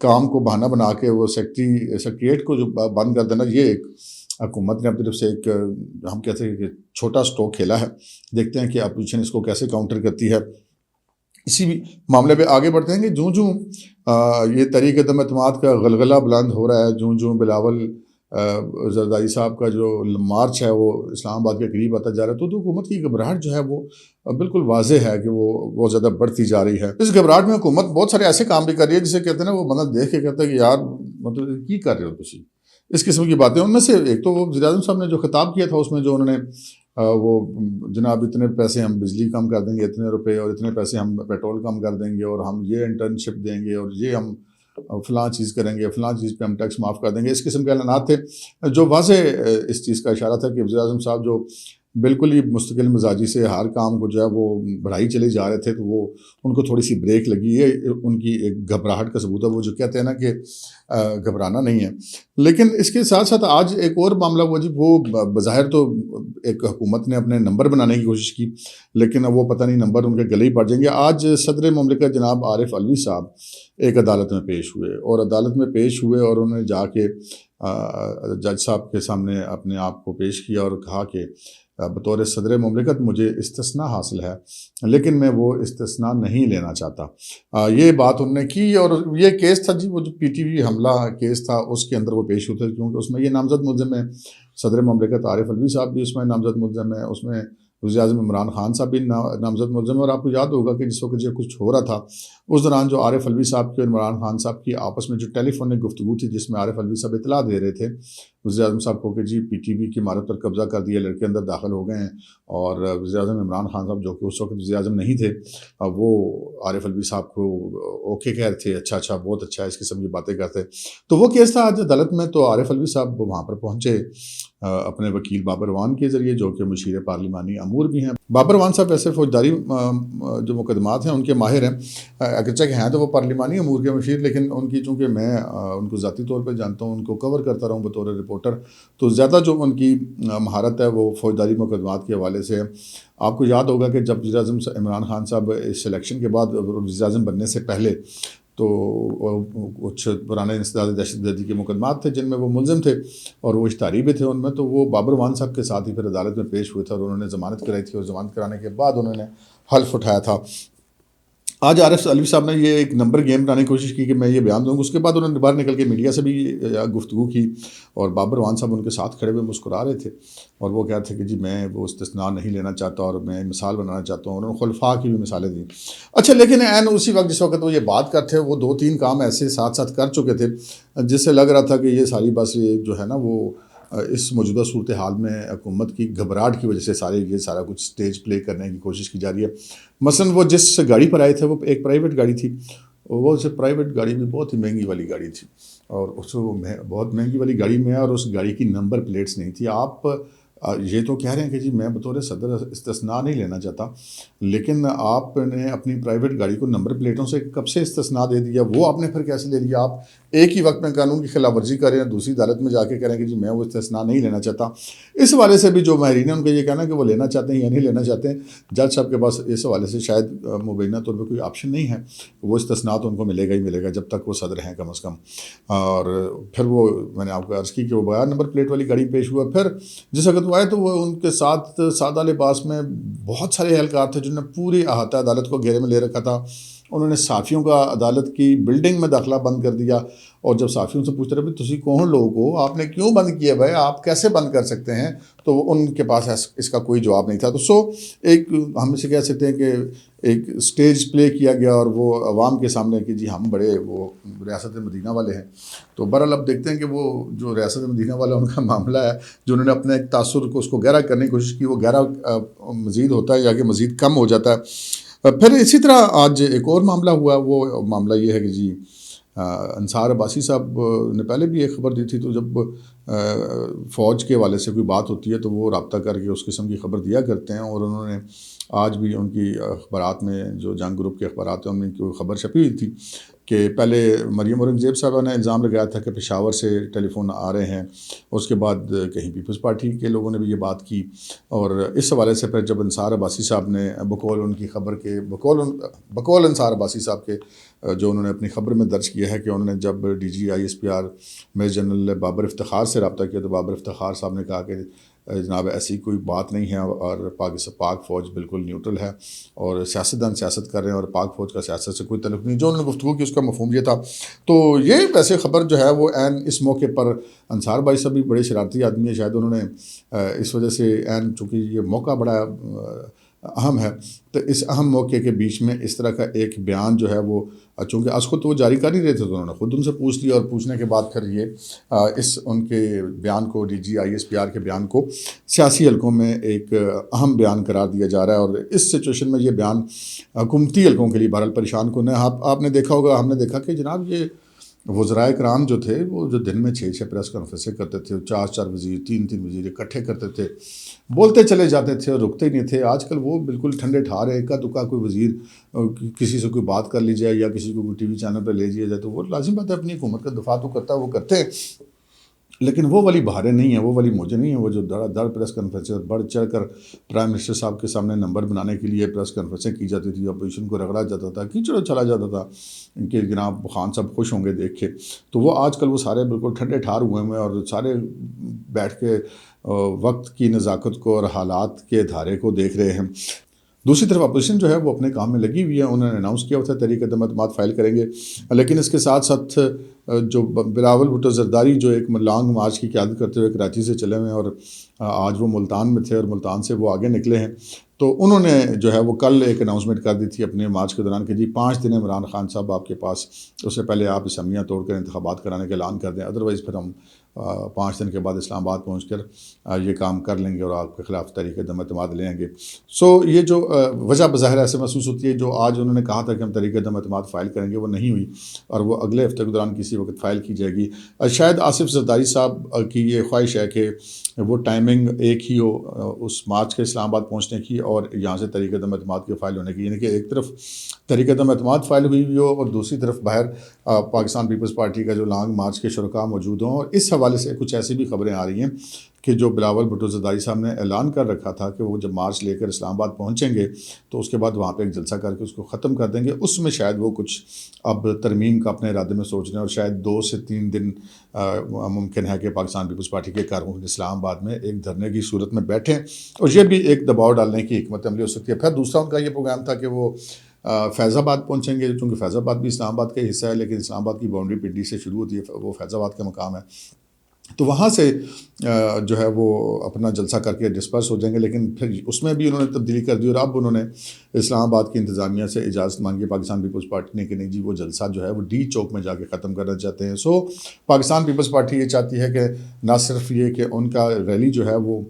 کام کو بہانہ بنا کے وہ سیکریٹریٹ کو جو بند کر دینا، یہ ایک حکومت نے اپنی طرف سے ایک ہم کہتے ہیں کہ چھوٹا سٹوک کھیلا ہے. دیکھتے ہیں کہ اپوزیشن اس کو کیسے کاؤنٹر کرتی ہے. اسی بھی معاملے پہ آگے بڑھتے ہیں کہ جوں یہ تحریک عدم اعتماد کا غلغلہ بلند ہو رہا ہے، جوں بلاول زرداری صاحب کا جو مارچ ہے وہ اسلام آباد کے قریب آتا جا رہا ہے، تو حکومت کی گھبراہٹ جو ہے وہ بالکل واضح ہے کہ وہ بہت زیادہ بڑھتی جا رہی ہے. اس گھبراہٹ میں حکومت بہت سارے ایسے کام بھی کر رہی ہے جسے کہتے ہیں نا، وہ بندہ دیکھ کے کہتا ہے کہ یار مطلب کی کر رہے ہو تسی، اس قسم کی باتیں. ان میں سے ایک تو وہ وزیر اعظم صاحب نے جو خطاب کیا تھا، اس میں جو انہوں نے وہ جناب اتنے پیسے ہم بجلی کم کر دیں گے، اتنے روپے، اور اتنے پیسے ہم پیٹرول کم کر دیں گے، اور ہم یہ انٹرنشپ دیں گے، اور یہ ہم فلاں چیز کریں گے، فلاں چیز پہ ہم ٹیکس معاف کر دیں گے. اس قسم کے اعلانات تھے جو واضح اس چیز کا اشارہ تھا کہ وزیر اعظم صاحب جو بالکل ہی مستقل مزاجی سے ہر کام کو جو ہے وہ بڑھائی چلے جا رہے تھے، تو وہ ان کو تھوڑی سی بریک لگی ہے. ان کی ایک گھبراہٹ کا ثبوت ہے. وہ جو کہتے ہیں نا کہ گھبرانا نہیں ہے. لیکن اس کے ساتھ ساتھ آج ایک اور معاملہ ہوا جی، وہ بظاہر تو ایک حکومت نے اپنے نمبر بنانے کی کوشش کی، لیکن وہ پتہ نہیں نمبر ان کے گلے ہی پڑ جائیں گے. آج صدر مملکت جناب عارف علوی صاحب ایک عدالت میں پیش ہوئے، اور عدالت میں پیش ہوئے اور انہوں نے جا کے جج صاحب کے سامنے اپنے آپ کو پیش کیا اور کہا کہ بطور صدر مملکت مجھے استثناء حاصل ہے، لیکن میں وہ استثناء نہیں لینا چاہتا. یہ بات انہوں نے کی. اور یہ کیس تھا جی، وہ جو پی ٹی وی حملہ کیس تھا، اس کے اندر وہ پیش ہوتے، کیونکہ اس میں یہ نامزد ملزم ہے. صدر مملکت عارف علوی صاحب بھی اس میں نامزد ملزم ہے، اس میں وزیر اعظم عمران خان صاحب بھی نامزد ملزم ہے. اور آپ کو یاد ہوگا کہ جس وقت جو کچھ ہو رہا تھا اس دوران جو عارف علوی صاحب کی اور عمران خان صاحب کی آپس میں جو ٹیلی فونک گفتگو تھی، جس میں عارف علوی صاحب اطلاع دے رہے تھے وزیر اعظم صاحب کو کہ جی پی ٹی وی کی عمارت پر قبضہ کر دیا، لڑکے اندر داخل ہو گئے ہیں. اور وزیر اعظم عمران خان صاحب جو کہ اس وقت وزیر اعظم نہیں تھے، وہ عارف علوی صاحب کو اوکے کہہ رہے تھے، اچھا بہت اچھا، اس قسم کی باتیں کرتے. تو وہ کیس تھا آج عدالت میں. تو عارف علوی صاحب وہاں پر پہنچے اپنے وکیل بابر وان کے ذریعے، جو کہ مشیر پارلیمانی امور بھی ہیں. بابر وان صاحب ایسے فوجداری جو مقدمات ہیں ان کے ماہر ہیں، اگرچہ کہ ہیں تو وہ پارلیمانی امور کے مشیر، لیکن ان کی چونکہ میں ان کو ذاتی طور پہ جانتا ہوں، ان کو کور کرتا رہا ہوں بطور رپورٹر، تو زیادہ جو ان کی مہارت ہے وہ فوجداری مقدمات کے حوالے سے ہے. آپ کو یاد ہوگا کہ جب وزیر اعظم عمران خان صاحب اس الیکشن کے بعد وزیر اعظم بننے سے پہلے تو کچھ پرانے انسداد دہشت گردی کے مقدمات تھے جن میں وہ ملزم تھے، اور وہ اشتہاری بھی تھے ان میں. تو وہ بابر وان صاحب کے ساتھ ہی پھر عدالت میں پیش ہوئے تھے، اور انہوں نے ضمانت کرائی تھی، اور ضمانت کرانے کے بعد انہوں نے حلف اٹھایا تھا. آج عارف علوی صاحب نے یہ ایک نمبر گیم بنانے کی کوشش کی کہ میں یہ بیان دوں گا. اس کے بعد انہوں نے باہر نکل کے میڈیا سے بھی گفتگو کی، اور بابر وان صاحب ان کے ساتھ کھڑے ہوئے مسکرا رہے تھے، اور وہ کہتے تھے کہ جی میں وہ استثناء نہیں لینا چاہتا، اور میں مثال بنانا چاہتا ہوں. انہوں نے خلفاء کی بھی مثالیں دیں. اچھا، لیکن عین اسی وقت جس وقت وہ یہ بات کرتے، وہ 2-3 کام ایسے ساتھ ساتھ کر چکے تھے جس سے لگ رہا تھا کہ یہ ساری بس یہ جو ہے نا وہ اس موجودہ صورتحال میں حکومت کی گھبراہٹ کی وجہ سے یہ سارا کچھ سٹیج پلے کرنے کی کوشش کی جا رہی ہے. مثلا وہ جس گاڑی پر آئے تھے وہ ایک پرائیویٹ گاڑی تھی، وہ پرائیویٹ گاڑی بھی بہت ہی مہنگی والی گاڑی تھی، اور اس بہت مہنگی والی گاڑی میں، اور اس گاڑی کی نمبر پلیٹس نہیں تھی. آپ یہ تو کہہ رہے ہیں کہ جی میں بطور صدر استثناء نہیں لینا چاہتا، لیکن آپ نے اپنی پرائیویٹ گاڑی کو نمبر پلیٹوں سے کب سے استثناء دے دیا؟ وہ آپ نے پھر کیسے لے لیا؟ آپ ایک ہی وقت میں قانون کی خلاف ورزی کر رہے ہیں، دوسری عدالت میں جا کے کہہ رہے ہیں کہ جی میں وہ استثناء نہیں لینا چاہتا. اس حوالے سے بھی جو ماہرین ہیں ان کا یہ کہنا ہے کہ وہ لینا چاہتے ہیں یا نہیں لینا چاہتے ہیں. جج صاحب کے پاس اس حوالے سے شاید مبینہ طور پہ کوئی آپشن نہیں ہے. وہ استثناء تو ان کو ملے گا ہی ملے گا جب تک وہ صدر ہیں کم از کم. اور پھر وہ میں نے آپ کو عرض کی کہ وہ بغیر نمبر پلیٹ والی گاڑی پیش ہوا. پھر جس وقت وہ آئے تو وہ ان کے ساتھ سادہ لباس میں بہت سارے اہلکار تھے جنہوں نے پوری احاطہ عدالت کو گھیرے میں لے رکھا تھا. انہوں نے صحافیوں کا عدالت کی بلڈنگ میں داخلہ بند کر دیا، اور جب صحافیوں سے پوچھتے رہے بھائی تسی کون لوگ ہو، آپ نے کیوں بند کیا بھائی، آپ کیسے بند کر سکتے ہیں، تو ان کے پاس اس کا کوئی جواب نہیں تھا. تو ایک ہم اسے کہہ سکتے ہیں کہ ایک سٹیج پلے کیا گیا، اور وہ عوام کے سامنے کہ جی ہم بڑے وہ ریاست مدینہ والے ہیں. تو بہرحال اب دیکھتے ہیں کہ وہ جو ریاست مدینہ والا ان کا معاملہ ہے، جو انہوں نے اپنے ایک تاثر کو اس کو گہرا کرنے کی کوشش کی، وہ گہرا مزید ہوتا ہے یا کہ مزید کم ہو جاتا ہے. پھر اسی طرح آج ایک اور معاملہ ہوا. وہ معاملہ یہ ہے کہ جی انصار عباسی صاحب نے پہلے بھی ایک خبر دی تھی، تو جب فوج کے حوالے سے کوئی بات ہوتی ہے تو وہ رابطہ کر کے اس قسم کی خبر دیا کرتے ہیں. اور انہوں نے آج بھی ان کی اخبارات میں جو جنگ گروپ کے اخبارات ہیں ان میں کوئی خبر چھپی ہوئی تھی کہ پہلے مریم اورنگزیب صاحبہ نے الزام لگایا تھا کہ پشاور سے ٹیلی فون آ رہے ہیں، اس کے بعد کہیں پیپلز پارٹی کے لوگوں نے بھی یہ بات کی، اور اس حوالے سے پھر جب انصار عباسی صاحب نے بقول ان کی خبر کے بقول انصار عباسی صاحب کے جو انہوں نے اپنی خبر میں درج کیا ہے کہ انہوں نے جب D G ISPR major general Babar Iftikhar سے رابطہ کیا تو بابر افتخار صاحب نے کہا کہ جناب ایسی کوئی بات نہیں ہے، اور پاک فوج بالکل نیوٹرل ہے اور سیاستدان سیاست کر رہے ہیں اور پاک فوج کا سیاست سے کوئی تعلق نہیں، جو انہوں نے گفتگو کی اس کا مفہوم یہ تھا۔ تو یہ ویسے خبر جو ہے وہ عین اس موقع پر انصار بھائی صاحب بھی بڑے شرارتی آدمی ہیں، شاید انہوں نے اس وجہ سے عین چونکہ یہ موقع بڑا اہم ہے تو اس اہم موقع کے بیچ میں اس طرح کا ایک بیان جو ہے وہ چونکہ از خود تو وہ جاری کر ہی رہے تھے تو انہوں نے خود ان سے پوچھ لیا، اور پوچھنے کے بعد پھر یہ اس ان کے بیان کو DG ISPR کے بیان کو سیاسی حلقوں میں ایک اہم بیان قرار دیا جا رہا ہے، اور اس سچویشن میں یہ بیان حکومتی حلقوں کے لیے بہرحال پریشان کن ہے۔ آپ نے دیکھا ہوگا، ہم نے دیکھا کہ جناب یہ وزرائے کرام جو تھے وہ جو دن میں 6 پریس کانفرنسیں کرتے تھے، 4 وزیر 3 وزیر اکٹھے کرتے تھے، بولتے چلے جاتے تھے اور رکتے نہیں تھے۔ آج کل وہ بالکل ٹھنڈے ٹھار ہے، اکا دکا کوئی وزیر کسی سے کوئی بات کر لی جائے یا کسی کو کوئی TV چینل پہ لے جیا جائے تو وہ لازم بات ہے اپنی حکومت کا دفاع تو کرتا ہے، وہ کرتے ہیں، لیکن وہ والی بہاریں نہیں ہیں، وہ والی موجیں نہیں ہیں، وہ جو دڑ پریس کانفرنسیں بڑھ چڑھ کر پرائم منسٹر صاحب کے سامنے نمبر بنانے کے لیے پریس کانفرنسیں کی جاتی تھی، اپوزیشن کو رگڑا جاتا تھا، کیچڑ چلا جاتا تھا کہ جناب خان صاحب خوش ہوں گے دیکھ کے۔ تو وہ آج کل وہ سارے بالکل ٹھنڈے ٹھار ہوئے ہیں اور سارے بیٹھ کے وقت کی نزاکت کو اور حالات کے دھارے کو دیکھ رہے ہیں۔ دوسری طرف اپوزیشن جو ہے وہ اپنے کام میں لگی ہوئی ہے، انہوں نے اناؤنس کیا ہوا تھا تحریک عدم اعتماد فائل کریں گے، لیکن اس کے ساتھ ساتھ جو بلاول بھٹو زرداری جو ایک لانگ مارچ کی قیادت کرتے ہوئے کراچی سے چلے ہوئے ہیں اور آج وہ ملتان میں تھے اور ملتان سے وہ آگے نکلے ہیں، تو انہوں نے جو ہے وہ کل ایک اناؤنسمنٹ کر دی تھی اپنے مارچ کے دوران کہ جی 5 دن عمران خان صاحب آپ کے پاس، اس سے پہلے آپ اسمبلیاں توڑ کر انتخابات کرانے کا اعلان کر دیں، ادروائز پھر ہم 5 دن کے بعد اسلام آباد پہنچ کر یہ کام کر لیں گے اور آپ کے خلاف تحریک عدم اعتماد لیں گے۔ یہ جو وجہ بظاہر ایسے محسوس ہوتی ہے، جو آج انہوں نے کہا تھا کہ ہم تحریک عدم اعتماد فائل کریں گے وہ نہیں ہوئی، اور وہ اگلے ہفتے کے دوران کسی وقت فائل کی جائے گی۔ شاید آصف زرداری صاحب کی یہ خواہش ہے کہ وہ ٹائمنگ ایک ہی ہو اس مارچ کے اسلام آباد پہنچنے کی اور یہاں سے تحریک عدم اعتماد کے فائل ہونے کی، یعنی کہ ایک طرف تحریک عدم اعتماد فائل ہوئی ہو اور دوسری طرف باہر پاکستان پیپلز پارٹی کا جو لانگ مارچ کے شرکاء موجود ہوں۔ اور اس حوالے سے کچھ ایسی بھی خبریں آ رہی ہیں کہ جو بلاول بھٹو زرداری صاحب نے اعلان کر رکھا تھا کہ وہ جب مارچ لے کر اسلام آباد پہنچیں گے تو اس کے بعد وہاں پہ ایک جلسہ کر کے اس کو ختم کر دیں گے، اس میں شاید وہ کچھ اب ترمیم کا اپنے ارادے میں سوچ رہے ہیں، اور شاید 2 سے 3 دن ممکن ہے کہ پاکستان پیپلز پارٹی کے کارکن اسلام آباد میں ایک دھرنے کی صورت میں بیٹھیں، اور یہ بھی ایک دباؤ ڈالنے کی حکمت عملی ہو سکتی ہے۔ پھر دوسرا ان کا یہ پروگرام تھا کہ وہ فیض آباد پہنچیں گے، چونکہ فیض آباد بھی اسلام آباد کا حصہ ہے، لیکن اسلام آباد کی باؤنڈری پنڈی سے شروع ہوتی ہے، وہ فیض آباد کا مقام ہے، تو وہاں سے جو ہے وہ اپنا جلسہ کر کے ڈسپرس ہو جائیں گے، لیکن پھر اس میں بھی انہوں نے تبدیلی کر دی اور اب انہوں نے اسلام آباد کی انتظامیہ سے اجازت مانگی پاکستان پیپلز پارٹی نے کہ نہیں جی وہ جلسہ جو ہے وہ ڈی چوک میں جا کے ختم کرنا چاہتے ہیں۔ پاکستان پیپلز پارٹی یہ چاہتی ہے کہ نہ صرف یہ کہ ان کا ریلی جو ہے وہ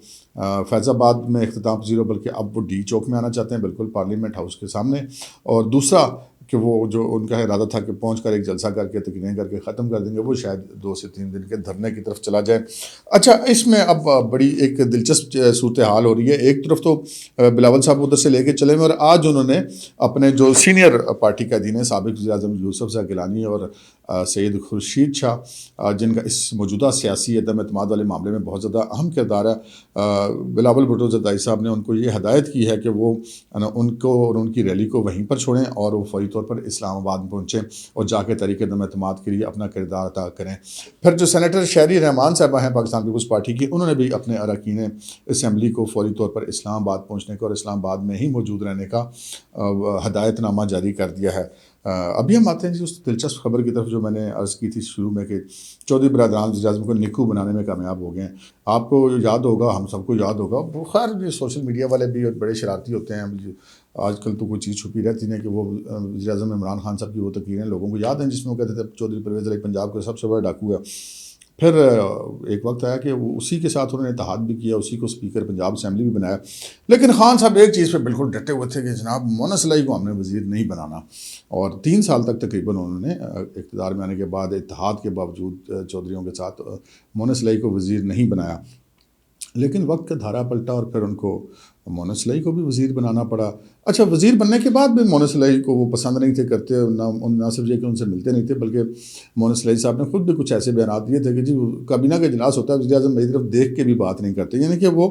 فیض آباد میں اختتام پذیر ہو، بلکہ اب وہ ڈی چوک میں آنا چاہتے ہیں، بالکل پارلیمنٹ ہاؤس کے سامنے، اور دوسرا کہ وہ جو ان کا ارادہ تھا کہ پہنچ کر ایک جلسہ کر کے تقریریں کر کے ختم کر دیں گے، وہ شاید 2 سے 3 دن کے دھرنے کی طرف چلا جائے۔ اچھا، اس میں اب بڑی ایک دلچسپ صورتحال ہو رہی ہے۔ ایک طرف تو بلاول صاحب ادھر سے لے کے چلے ہوئے، اور آج انہوں نے اپنے جو سینئر پارٹی قائدین ہیں، سابق وزیر اعظم یوسف زئی گیلانی اور سید خورشید شاہ، جن کا اس موجودہ سیاسی عدم اعتماد والے معاملے میں بہت زیادہ اہم کردار ہے، بلاول بھٹو زرداری صاحب نے ان کو یہ ہدایت کی ہے کہ وہ ان کو اور ان کی ریلی کو وہیں پر چھوڑیں اور وہ فوری طور پر اسلام آباد میں پہنچیں اور جا کے تحریک عدم اعتماد کے لیے اپنا کردار ادا کریں۔ پھر جو سینیٹر شہری رحمان صاحبہ ہیں پاکستان پیپلز پارٹی کی، انہوں نے بھی اپنے اراکین اسمبلی کو فوری طور پر اسلام آباد پہنچنے کا اور اسلام آباد میں ہی موجود رہنے کا ہدایت نامہ جاری کر دیا ہے۔ ابھی ہم آتے ہیں جی اس دلچسپ خبر کی طرف جو میں نے عرض کی تھی شروع میں کہ چودھری برادران وزیر اعظم کو نکو بنانے میں کامیاب ہو گئے ہیں۔ آپ کو یاد ہوگا، ہم سب کو یاد ہوگا، خیر یہ سوشل میڈیا والے بھی بڑے شرارتی ہوتے ہیں، آج کل تو کوئی چیز چھپی رہتی نہیں کہ وہ وزیر اعظم عمران خان صاحب کی وہ تقریریں لوگوں کو یاد ہیں جس میں وہ کہتے تھے چودھری پرویز علی پنجاب کا سب سے بڑا ڈاکو ہے۔ پھر ایک وقت آیا کہ وہ اسی کے ساتھ انہوں نے اتحاد بھی کیا، اسی کو اسپیکر پنجاب اسمبلی بھی بنایا، لیکن خان صاحب ایک چیز پہ بالکل ڈٹے ہوئے تھے کہ جناب مونس الائی کو ہم نے وزیر نہیں بنانا، اور 3 سال تک تقریباً انہوں نے اقتدار میں آنے کے بعد اتحاد کے باوجود چودھریوں کے ساتھ مونس الائی کو وزیر نہیں بنایا۔ لیکن وقت کا دھارا پلٹا اور پھر ان کو مونا سلائی کو بھی وزیر بنانا پڑا. اچھا, وزیر بننے کے بعد بھی مونا سلائی کو وہ پسند نہیں تھے کرتے, نہ صرف یہ کہ ان سے ملتے نہیں تھے, بلکہ مونا سلائی صاحب نے خود بھی کچھ ایسے بیانات دیے تھے کہ جی کابینہ کا اجلاس ہوتا ہے, وزیر اعظم میری طرف دیکھ کے بھی بات نہیں کرتے, یعنی کہ وہ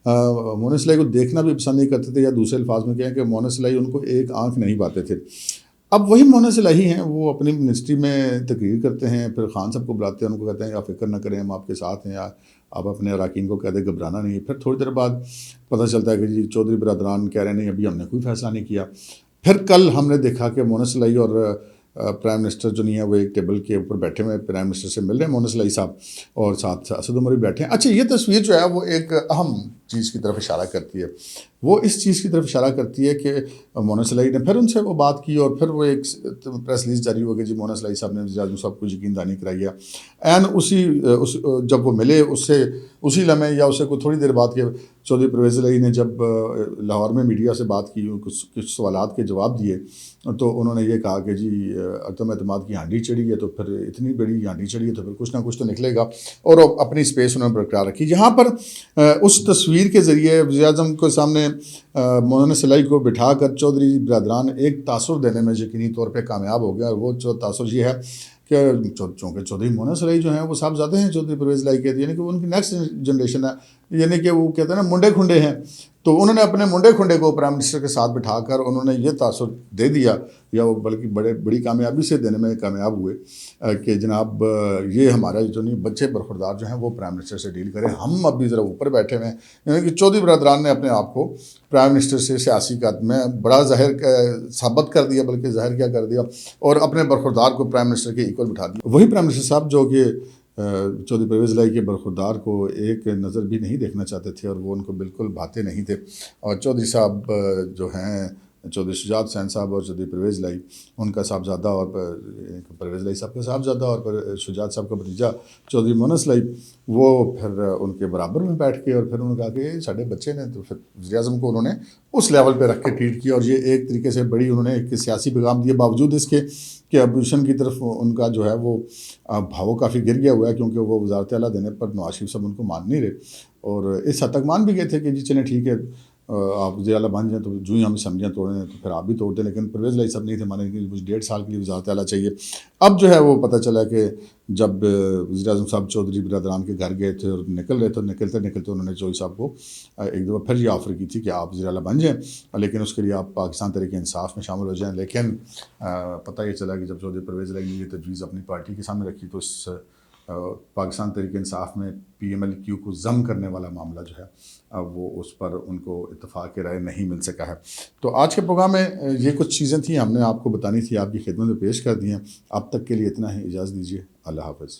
مونا سلائی کو دیکھنا بھی پسند نہیں کرتے تھے, یا دوسرے الفاظ میں کہیں کہ مونا سلائی ان کو ایک آنکھ نہیں پاتے تھے. اب وہی مونا سلائی ہیں, وہ اپنی منسٹری میں تقریر کرتے ہیں, پھر خان صاحب کو بلاتے ہیں, ان کو کہتے ہیں آپ فکر نہ کریں, ہم آپ کے ساتھ ہیں, آپ اپنے اراکین کو کہہ دیں گھبرانا نہیں. پھر تھوڑی دیر بعد پتہ چلتا ہے کہ جی چودھری برادران کہہ رہے ہیں نہیں ابھی ہم نے کوئی فیصلہ نہیں کیا. پھر کل ہم نے دیکھا کہ مونا سلائی اور پرائم منسٹر جو نہیں ہے وہ ایک ٹیبل کے اوپر بیٹھے ہوئے, پرائم منسٹر سے مل رہے ہیں مونا سلائی صاحب, اور ساتھ اسد عمر بھی بیٹھے ہیں. اچھا, یہ تصویر جو ہے وہ ایک اہم چیز کی طرف اشارہ کرتی ہے, وہ اس چیز کی طرف اشارہ کرتی ہے کہ مونا سلائی نے پھر ان سے وہ بات کی, اور پھر وہ ایک پریس ریلیز جاری ہو گئی جی مونا سلائی صاحب نے وزیر اعظم صاحب کو یقین دہانی کرائی ہے. جب وہ ملے اسی لمحے یا اسے کوئی تھوڑی دیر بعد کے چودھری پرویز الہی نے جب لاہور میں میڈیا سے بات کی, کچھ سوالات کے جواب دیے, تو انہوں نے یہ کہا کہ جی عدم اعتماد کی ہانڈی چڑھی ہے, تو پھر اتنی بڑی ہانڈی چڑھی ہے تو پھر کچھ نہ کچھ تو نکلے گا, اور اپنی اسپیس انہوں نے برقرار رکھی. یہاں پر اس تصویر کے ذریعے وزیر اعظم کے سامنے مونا سلائی کو بٹھا کر چودھری برادران ایک تاثر دینے میں یقینی طور پہ کامیاب ہو گیا, اور وہ تاثر یہ ہے کہ چونکہ چودھری مونا سلائی جو ہیں وہ صاحبزادے ہیں چودھری پرویز الہی کے, یعنی کہ وہ ان کی نیکسٹ جنریشن ہے, یعنی کہ وہ کہتے ہیں نا منڈے کھنڈے ہیں, تو انہوں نے اپنے منڈے کھنڈے کو پرائم منسٹر کے ساتھ بٹھا کر انہوں نے یہ تاثر دے دیا, یا وہ بلکہ بڑی کامیابی سے دینے میں کامیاب ہوئے کہ جناب یہ ہمارا جو نہیں بچے برخوردار جو ہیں وہ پرائم منسٹر سے ڈیل کریں, ہم ابھی ذرا اوپر بیٹھے ہوئے ہیں. یعنی کہ چودھری برادران نے اپنے آپ کو پرائم منسٹر سے سیاسی قد میں بڑا ظاہر ثابت کر دیا, بلکہ ظاہر کیا کر دیا, اور اپنے برخوردار کو پرائم منسٹر کے ایکول بٹھا دیا. وہی پرائم منسٹر صاحب جو کہ چودھری پرویز الہی کے برخوردار کو ایک نظر بھی نہیں دیکھنا چاہتے تھے, اور وہ ان کو بالکل بھاتے نہیں تھے. اور چودھری صاحب جو ہیں چودھری شجاعت حسین صاحب اور چودھری پرویز الہی, ان کا صاحبزادہ اور پرویز الہی صاحب کا صاحبزادہ اور شجاعت صاحب کا بھتیجا چودھری مونا سلائی, وہ پھر ان کے برابر میں بیٹھ کے, اور پھر انہوں نے کہا کہ ساڈے بچے نے, تو پھر وزیر اعظم کو انہوں نے اس لیول پہ رکھ کے ٹریٹ کیا, اور یہ ایک طریقے سے بڑی انہوں نے ایک سیاسی پیغام دیا, باوجود اس کے کہ اپوزیشن کی طرف ان کا جو ہے وہ بھاؤ کافی گر گیا ہوا ہے, کیونکہ وہ وزارت اعلیٰ دینے پر نواز شریف صاحب ان کو مان نہیں رہے, اور اس حد تک مان بھی گئے تھے کہ جی چلیں ٹھیک ہے آپ وزیر اعلیٰ بن جائیں, تو جو ہی ہم سمجھیں توڑیں تو پھر آپ بھی توڑ دیں. لیکن پرویز الہی صاحب نہیں تھے مانے کہ مجھے 1.5 سال کے لیے وزارت اعلیٰ چاہیے. اب جو ہے وہ پتہ چلا کہ جب وزیر اعظم صاحب چودھری برادران کے گھر گئے تھے اور نکل رہے تھے, نکلتے انہوں نے چودھری صاحب کو ایک دفعہ پھر یہ آفر کی تھی کہ آپ وزیر اعلیٰ بن جائیں, لیکن اس کے لیے آپ پاکستان تحریک انصاف میں شامل ہو جائیں. لیکن پتہ یہ چلا کہ جب چودھری پرویز الہی نے یہ تجویز اپنی پارٹی کے سامنے رکھی, تو اس پاکستان تحریک انصاف میں PMLQ کو ضم کرنے والا معاملہ جو ہے وہ اس پر ان کو اتفاق رائے نہیں مل سکا ہے. تو آج کے پروگرام میں یہ کچھ چیزیں تھیں ہم نے آپ کو بتانی تھی, آپ کی خدمت میں پیش کر دی ہیں. اب تک کے لیے اتنا ہی, اجازت دیجیے, اللہ حافظ.